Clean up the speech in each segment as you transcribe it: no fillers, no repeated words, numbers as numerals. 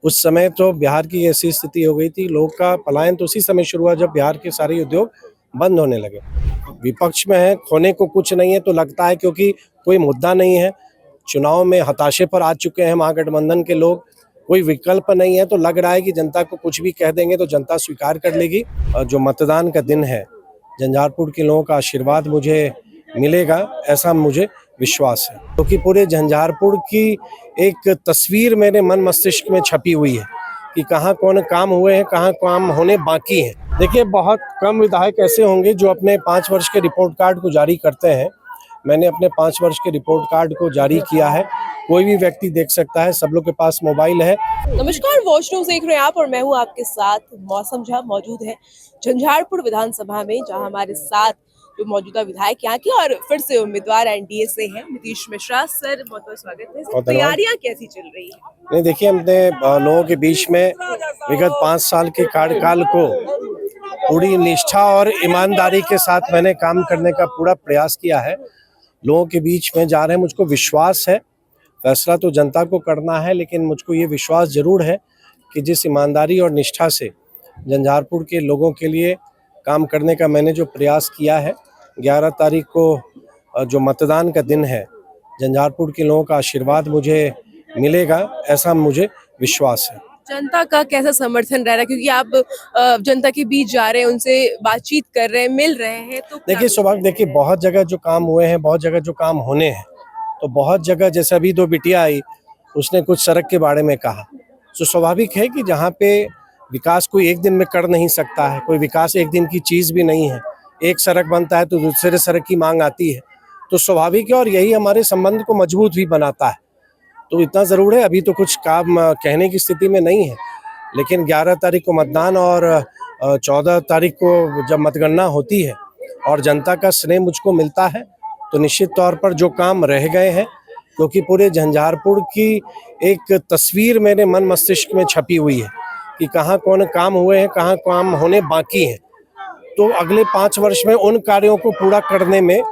उस समय तो बिहार की ऐसी स्थिति हो गई थी, लोग का पलायन तो उसी समय शुरू हुआ जब बिहार के सारे उद्योग बंद होने लगे। विपक्ष में है, खोने को कुछ नहीं है तो लगता है क्योंकि कोई मुद्दा नहीं है, चुनाव में हताशे पर आ चुके हैं महागठबंधन के लोग, कोई विकल्प नहीं है तो लग रहा है कि जनता को कुछ भी कह देंगे तो जनता स्वीकार कर लेगी। जो मतदान का दिन है, झंझारपुर के लोगों का आशीर्वाद मुझे मिलेगा, ऐसा मुझे विश्वास है, क्योंकि पूरे झंझारपुर की एक तस्वीर मेरे मन मस्तिष्क में छपी हुई है कि कहाँ कौन काम हुए हैं, कहाँ काम होने बाकी हैं। देखिए, बहुत कम विधायक ऐसे होंगे जो अपने 5 वर्ष के रिपोर्ट कार्ड को जारी करते हैं। मैंने अपने 5 वर्ष के रिपोर्ट कार्ड को जारी किया है, कोई भी व्यक्ति देख सकता है, सब लोग के पास मोबाइल है। नमस्कार, वॉच न्यूज़ देख रहे हैं आप और मैं हूं आपके साथ। मौसम झा मौजूद है झंझारपुर विधानसभा में, जहां हमारे साथ जो मौजूदा विधायक यहाँ के और फिर से उम्मीदवार एनडीए से हैं, नीतीश मिश्रा सर। बहुत बहुत स्वागत है सर। तैयारियां कैसी चल रही है? नहीं, देखिए, हमने लोगों के बीच में विगत 5 साल के कार्यकाल को पूरी निष्ठा और ईमानदारी के साथ मैंने काम करने का पूरा प्रयास किया है। लोगों के बीच में जा रहे हैं, मुझको विश्वास है, फैसला तो जनता को करना है, लेकिन मुझको ये विश्वास जरूर है कि जिस ईमानदारी और निष्ठा से झंझारपुर के लोगों के लिए काम करने का मैंने जो प्रयास किया है, 11 तारीख को जो मतदान का दिन है, झंझारपुर के लोगों का आशीर्वाद मुझे मिलेगा, ऐसा मुझे विश्वास है। जनता का कैसा समर्थन रह रहा है, क्योंकि आप जनता के बीच जा रहे हैं, उनसे बातचीत कर रहे हैं, मिल रहे हैं, तो देखिए सौभाग्य, देखिए, बहुत जगह जो काम हुए हैं, बहुत जगह जो काम होने हैं, तो बहुत जगह जैसे अभी 2 बिटिया आई, उसने कुछ सड़क के बारे में कहा। तो स्वाभाविक है कि जहाँ पे विकास कोई एक दिन में कर नहीं सकता है, कोई विकास एक दिन की चीज़ भी नहीं है। एक सड़क बनता है तो दूसरे सड़क की मांग आती है, तो स्वाभाविक है और यही हमारे संबंध को मजबूत भी बनाता है। तो इतना ज़रूर है, अभी तो कुछ काम कहने की स्थिति में नहीं है, लेकिन 11 तारीख को मतदान और 14 तारीख को जब मतगणना होती है और जनता का स्नेह मुझको मिलता है, तो निश्चित तौर पर जो काम रह गए हैं, क्योंकि पूरे झंझारपुर की एक तस्वीर मेरे मन मस्तिष्क में छपी हुई है कि कहाँ कौन काम हुए हैं, कहाँ काम होने बाकी हैं, तो अगले 5 वर्ष में उन कार्यों को पूरा करने में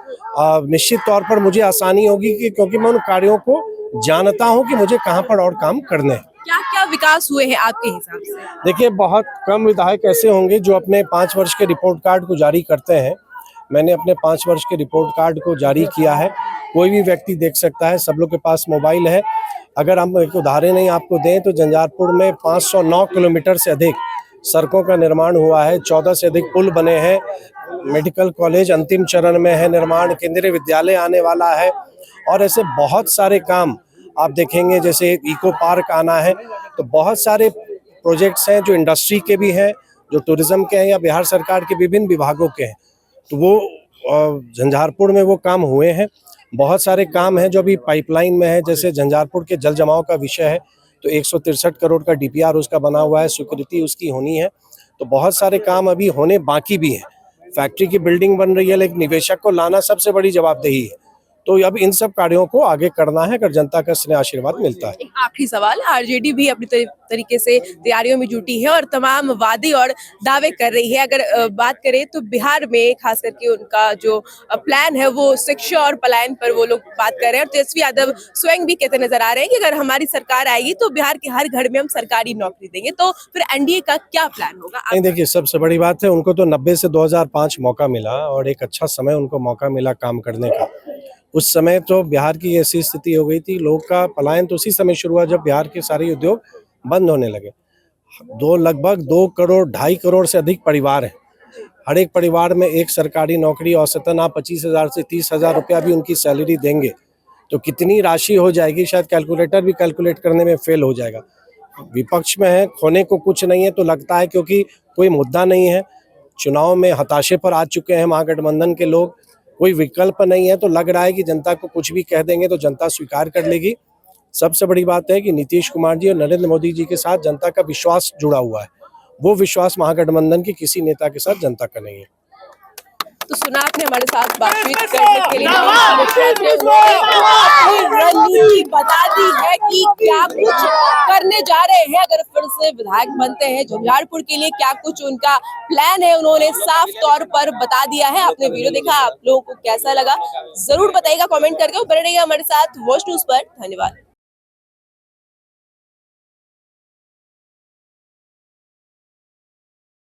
निश्चित तौर पर मुझे आसानी होगी, कि क्योंकि मैं उन कार्यों को जानता हूं कि मुझे कहां पर और काम करने हैं। क्या क्या विकास हुए हैं आपके हिसाब से? देखिए, बहुत कम विधायक ऐसे होंगे जो अपने 5 वर्ष के रिपोर्ट कार्ड को जारी करते हैं। मैंने अपने 5 वर्ष के रिपोर्ट कार्ड को जारी किया है, कोई भी व्यक्ति देख सकता है, सब लोग के पास मोबाइल है। अगर हम एक उदाहरण ही आपको दें तो झंझारपुर में 509 किलोमीटर से अधिक सड़कों का निर्माण हुआ है, 14 से अधिक पुल बने हैं, मेडिकल कॉलेज अंतिम चरण में है निर्माण, केंद्रीय विद्यालय आने वाला है, और ऐसे बहुत सारे काम आप देखेंगे, जैसे इको पार्क आना है। तो बहुत सारे प्रोजेक्ट्स हैं जो इंडस्ट्री के भी हैं, जो टूरिज्म के हैं या बिहार सरकार के विभिन्न विभागों के हैं, तो वो झंझारपुर में वो काम हुए हैं। बहुत सारे काम हैं जो अभी पाइपलाइन में है, जैसे झंझारपुर के जल जमाव का विषय है, तो 163 करोड़ का डीपीआर उसका बना हुआ है, स्वीकृति उसकी होनी है। तो बहुत सारे काम अभी होने बाकी भी हैं। फैक्ट्री की बिल्डिंग बन रही है, लेकिन निवेशक को लाना सबसे बड़ी जवाबदेही है, तो अब इन सब कार्यों को आगे करना है अगर जनता का स्नेह आशीर्वाद मिलता है। एक आखिरी सवाल, आरजेडी भी अपनी तरीके से तैयारियों में जुटी है और तमाम वादे और दावे कर रही है। अगर बात करें तो बिहार में खास करके उनका जो प्लान है वो शिक्षा और पलायन पर वो लोग बात कर रहे हैं, और तेजस्वी यादव स्वयं भी कहते नजर आ रहे हैं कि अगर हमारी सरकार आएगी तो बिहार के हर घर में हम सरकारी नौकरी देंगे। तो फिर एनडीए का क्या प्लान होगा? नहीं, देखिए, सबसे बड़ी बात है, उनको तो 90 से 2005 मौका मिला और एक अच्छा समय उनको मौका मिला काम करने का। उस समय तो बिहार की ऐसी स्थिति हो गई थी, लोग का पलायन तो उसी समय शुरू हुआ जब बिहार के सारे उद्योग बंद होने लगे। लगभग 2 करोड़ 2.5 करोड़ से अधिक परिवार हैं। हर एक परिवार में एक सरकारी नौकरी, औसतन आप 25,000 से 30,000 रुपया भी उनकी सैलरी देंगे तो कितनी राशि हो जाएगी, शायद कैलकुलेटर भी कैलकुलेट करने में फेल हो जाएगा। विपक्ष में है, खोने को कुछ नहीं है तो लगता है क्योंकि कोई मुद्दा नहीं है, चुनाव में हताशे पर आ चुके हैं महागठबंधन के लोग, कोई विकल्प नहीं है तो लग रहा है कि जनता को कुछ भी कह देंगे तो जनता स्वीकार कर लेगी। सबसे बड़ी बात है कि नीतीश कुमार जी और नरेंद्र मोदी जी के साथ जनता का विश्वास जुड़ा हुआ है, वो विश्वास महागठबंधन के किसी नेता के साथ जनता का नहीं है। तो सुना आपने, हमारे साथ बातचीत करने के लिए रणनीति बता दी है कि क्या कुछ करने जा रहे हैं अगर फिर से विधायक बनते हैं। झंझारपुर के लिए क्या कुछ उनका प्लान है, उन्होंने साफ तौर पर बता दिया है। आपने वीडियो देखा, आप लोगों को कैसा लगा जरूर बताइएगा कमेंट करके। बने रहिएगा हमारे साथ वॉच न्यूज़ पर। धन्यवाद।